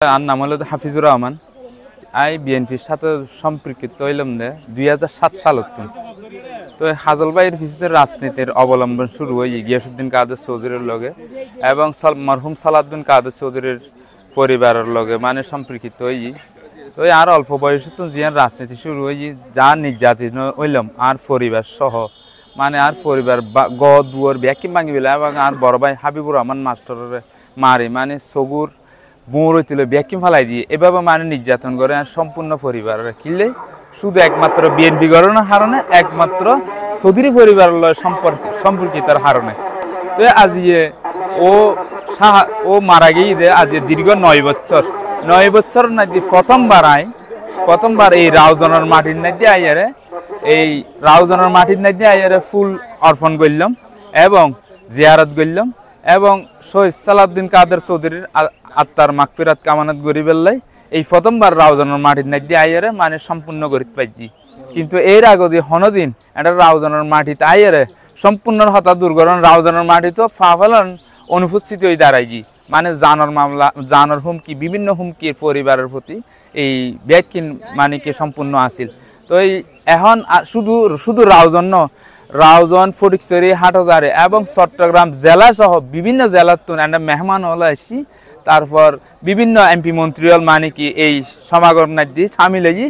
আর নাম হলো হাফিজুর রহমান। আই বিএনপির সাথে সম্পর্কিত হইলাম 2007 সালত। তো হাজল ভাইয়ের পিছনে রাজনীতির অবলম্বন শুরু হয়ে গিয়াসউদ্দিন কাদের চৌধুরীর লগে এবং মরহুম সালাউদ্দিন কাদের চৌধুরীর পরিবারের লগে মানে সম্পর্কিত হই। তো আর অল্প বয়সে তো জিয়ান রাজনীতি শুরু হয়ে যা নির্যাতিত হইলাম আর পরিবার সহ মানে আর পরিবার দুয়ার ব্যাকি ভাঙি পেলে এবং আর বড় ভাই হাবিবুর রহমান মাস্টারের মারে মানে সগুর বোর হইতে ব্যাকিম ফেলাই দিয়ে এভাবে মানে নির্যাতন করে আর সম্পূর্ণ পরিবারের কিনলে শুধু একমাত্র বিএনপি গঠনের কারণে একমাত্র চৌধুরী পরিবার সম্পর্কিতার কারণে। তো আজ ও মারা গিয়ে আজ দীর্ঘ 9 বছর নাকি প্রথমবার এই রাউজানের মাটির নাকি আইয়ারে এই রাউজানের মাটির নাকি আইয়ারে ফুল অর্পণ করলাম এবং জিয়ারত করলাম এবং শহীদ সালাউদ্দিন কাদের চৌধুরীর আত্মার মাগফিরাত কামনাত গরিবেল্লাই এই প্রথমবার রাউজানের মাটির নাকি আইয়ারে মানে সম্পূর্ণ করিতে পারছি। কিন্তু এর আগে যে হনদিন এটা রাউজানের মাটিতে আইয়ারে সম্পূর্ণ হঠাৎ দুর্ঘটনা রাউজানের মাটি তো ফাফালন অনুপস্থিত হয়ে দাঁড়াইছি মানে জানর মামলা জানর হুমকি বিভিন্ন হুমকির পরিবারের প্রতি এই ব্যাকিন মানে কি সম্পূর্ণ আসিল। তো এই এখন শুধু রাউজন ফটিকছড়ি হাটহাজারী এবং চট্টগ্রাম জেলা সহ বিভিন্ন জেলার তো একটা মেহমান হল আসছি। তারপর বিভিন্ন এমপি মন্ত্রী মানে কি এই সমাগম নাকি সামিল হয়ে